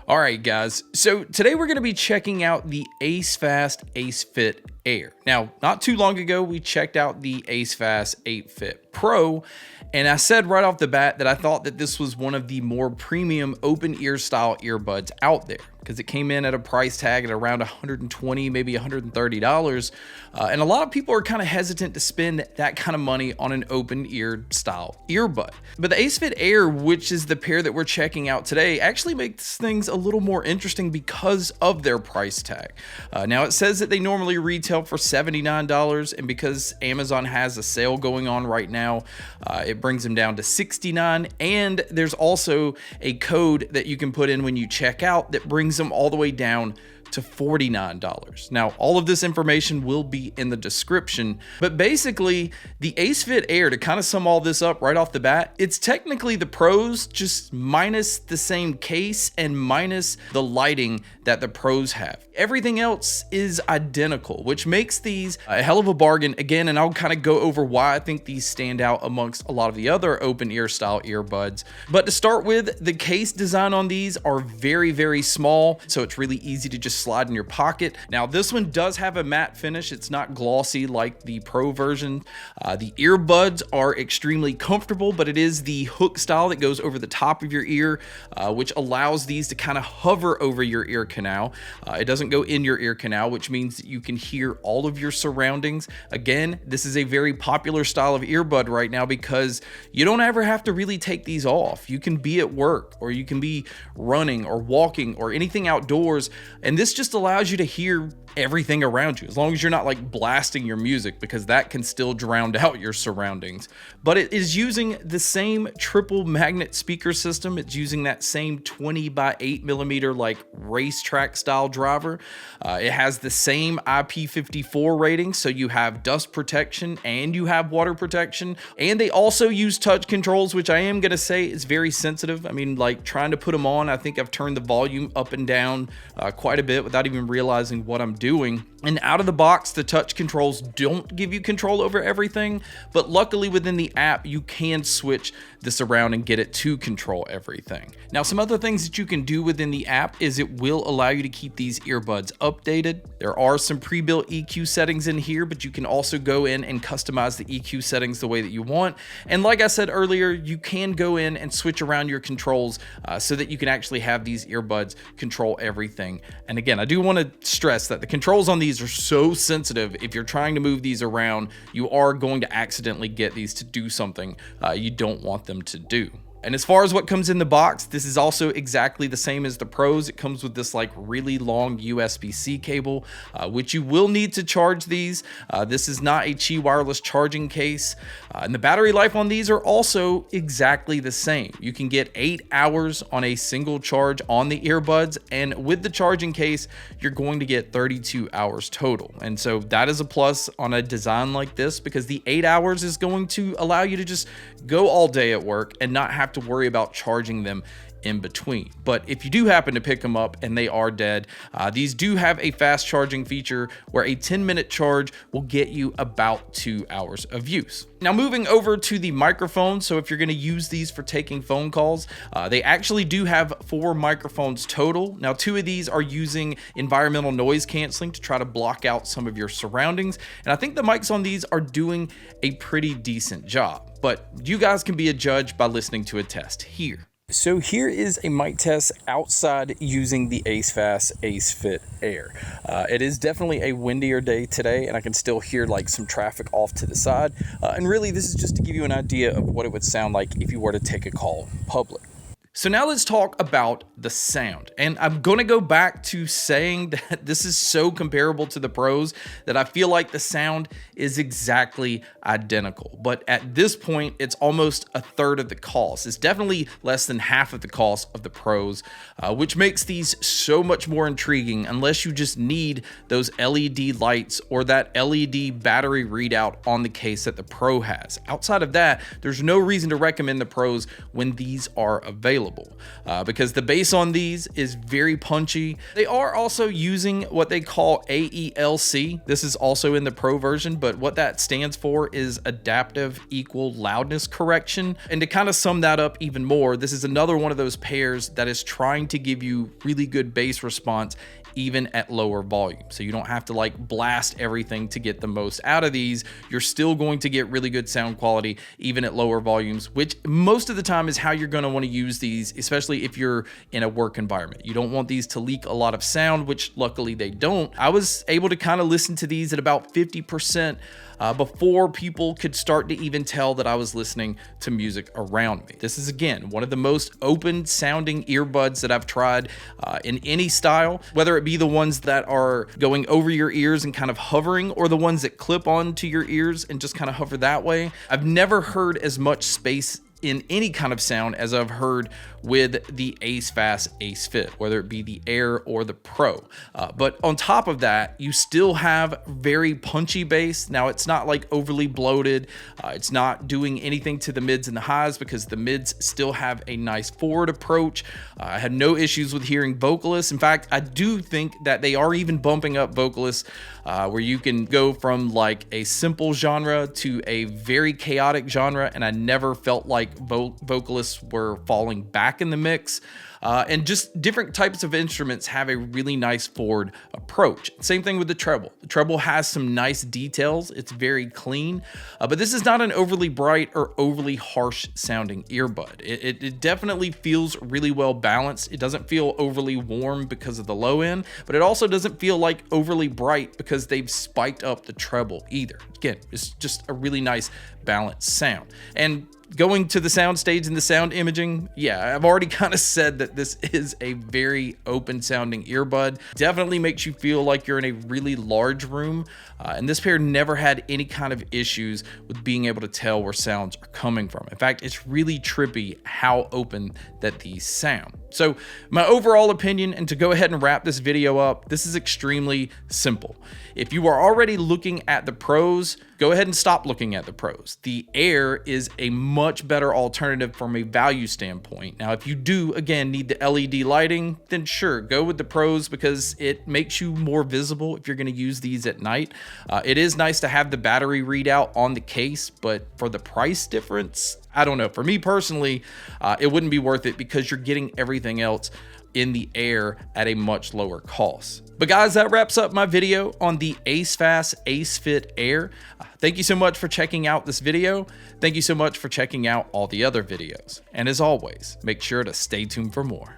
All right, guys. So today we're going to be checking out the AceFast AceFit Air. Now, not too long ago, we checked out the AceFast 8 Fit Pro, and I said right off the bat that I thought that this was one of the more premium open ear style earbuds out there because it came in at a price tag at around $120, maybe $130. And a lot of people are kind of hesitant to spend that kind of money on an open ear style earbud. But the AceFit Air, which is the pair that we're checking out today, actually makes things a little more interesting because of their price tag. Now it says that they normally retail for $79, and because Amazon has a sale going on right now, it brings them down to $69. And there's also a code that you can put in when you check out that brings them all the way down to $49. Now, all of this information will be in the description, but basically the AceFit Air, to kind of sum all this up right off the bat, it's technically the Pros just minus the same case and minus the lighting that the Pros have. Everything else is identical, which makes these a hell of a bargain again, and I'll kind of go over why I think these stand out amongst a lot of the other open ear style earbuds. But to start with, the case design on these are very, very small, so it's really easy to just slide in your pocket. Now, this one does have a matte finish. It's not glossy like the Pro version. The earbuds are extremely comfortable, but it is the hook style that goes over the top of your ear, which allows these to kind of hover over your ear canal. It doesn't go in your ear canal, which means that you can hear all of your surroundings. Again, this is a very popular style of earbud right now because you don't ever have to really take these off. You can be at work, or you can be running or walking or anything outdoors, and this just allows you to hear everything around you, as long as you're not like blasting your music, because that can still drown out your surroundings. But it is using the same triple magnet speaker system. It's using that same 20 by 8 millimeter like racetrack style driver. It has the same IP54 rating, so you have dust protection and you have water protection. And they also use touch controls, which I am gonna say is very sensitive. I mean, like trying to put them on, I think I've turned the volume up and down quite a bit without even realizing what I'm doing. And out of the box, the touch controls don't give you control over everything, but luckily within the app, you can switch this around and get it to control everything. Now, some other things that you can do within the app is it will allow you to keep these earbuds updated. There are some pre-built EQ settings in here, but you can also go in and customize the EQ settings the way that you want. And like I said earlier, you can go in and switch around your controls so that you can actually have these earbuds control everything. And again, I do want to stress that the controls on these are so sensitive. If you're trying to move these around, you are going to accidentally get these to do something you don't want them to do. And as far as what comes in the box, this is also exactly the same as the Pros. It comes with this like really long USB-C cable, which you will need to charge these. This is not a Qi wireless charging case. And the battery life on these are also exactly the same. You can get 8 hours on a single charge on the earbuds, and with the charging case, you're going to get 32 hours total. And so that is a plus on a design like this, because the 8 hours is going to allow you to just go all day at work and not have to worry about charging them in between. But if you do happen to pick them up and they are dead, these do have a fast charging feature where a 10-minute charge will get you about 2 hours of use. Now, moving over to the microphone, so if you're going to use these for taking phone calls, they actually do have 4 microphones total. Now, 2 of these are using environmental noise canceling to try to block out some of your surroundings, and I think the mics on these are doing a pretty decent job. But you guys can be a judge by listening to a test here. So here is a mic test outside using the AceFast AceFit Air. It is definitely a windier day today, and I can still hear like some traffic off to the side. And really, this is just to give you an idea of what it would sound like if you were to take a call in public. So now let's talk about the sound. And I'm going to go back to saying that this is so comparable to the Pros that I feel like the sound is exactly identical. But at this point, it's almost a third of the cost. It's definitely less than half of the cost of the Pros, which makes these so much more intriguing unless you just need those LED lights or that LED battery readout on the case that the Pro has. Outside of that, there's no reason to recommend the Pros when these are available. available because the bass on these is very punchy. They are also using what they call AELC. This is also in the Pro version, but what that stands for is adaptive equal loudness correction. And to kind of sum that up even more, this is another one of those pairs that is trying to give you really good bass response even at lower volume. So you don't have to like blast everything to get the most out of these. You're still going to get really good sound quality even at lower volumes, which most of the time is how you're going to want to use these, especially if you're in a work environment. You don't want these to leak a lot of sound, which luckily they don't. I was able to kind of listen to these at about 50% before people could start to even tell that I was listening to music around me. This is, again, one of the most open sounding earbuds that I've tried in any style, whether it be the ones that are going over your ears and kind of hovering, or the ones that clip onto your ears and just kind of hover that way. I've never heard as much space in any kind of sound as I've heard with the AceFast Ace Fit, whether it be the Air or the Pro. But on top of that, you still have very punchy bass. Now, it's not like overly bloated. It's not doing anything to the mids and the highs because the mids still have a nice forward approach. I had no issues with hearing vocalists. In fact, I do think that they are even bumping up vocalists where you can go from like a simple genre to a very chaotic genre, and I never felt like vocalists were falling back in the mix. And just different types of instruments have a really nice forward approach. Same thing with the treble. The treble has some nice details. It's very clean, but this is not an overly bright or overly harsh sounding earbud. It definitely feels really well balanced. It doesn't feel overly warm because of the low end, but it also doesn't feel like overly bright because they've spiked up the treble either. Again, it's just a really nice balanced sound. And going to the sound stage and the sound imaging, yeah, I've already kind of said that this is a very open sounding earbud. Definitely makes you feel like you're in a really large room. And this pair never had any kind of issues with being able to tell where sounds are coming from. In fact, it's really trippy how open that these sound. So my overall opinion, and to go ahead and wrap this video up, this is extremely simple. If you are already looking at the Pros, go ahead and stop looking at the Pros. The Air is a much better alternative from a value standpoint. Now, if you do, again, need the LED lighting, then sure, go with the Pros because it makes you more visible if you're going to use these at night. It is nice to have the battery readout on the case, but for the price difference, I don't know. For me personally, it wouldn't be worth it because you're getting everything else in the Air at a much lower cost. But guys, that wraps up my video on the AceFast Ace Fit Air. Thank you so much for checking out this video. Thank you so much for checking out all the other videos. And as always, make sure to stay tuned for more.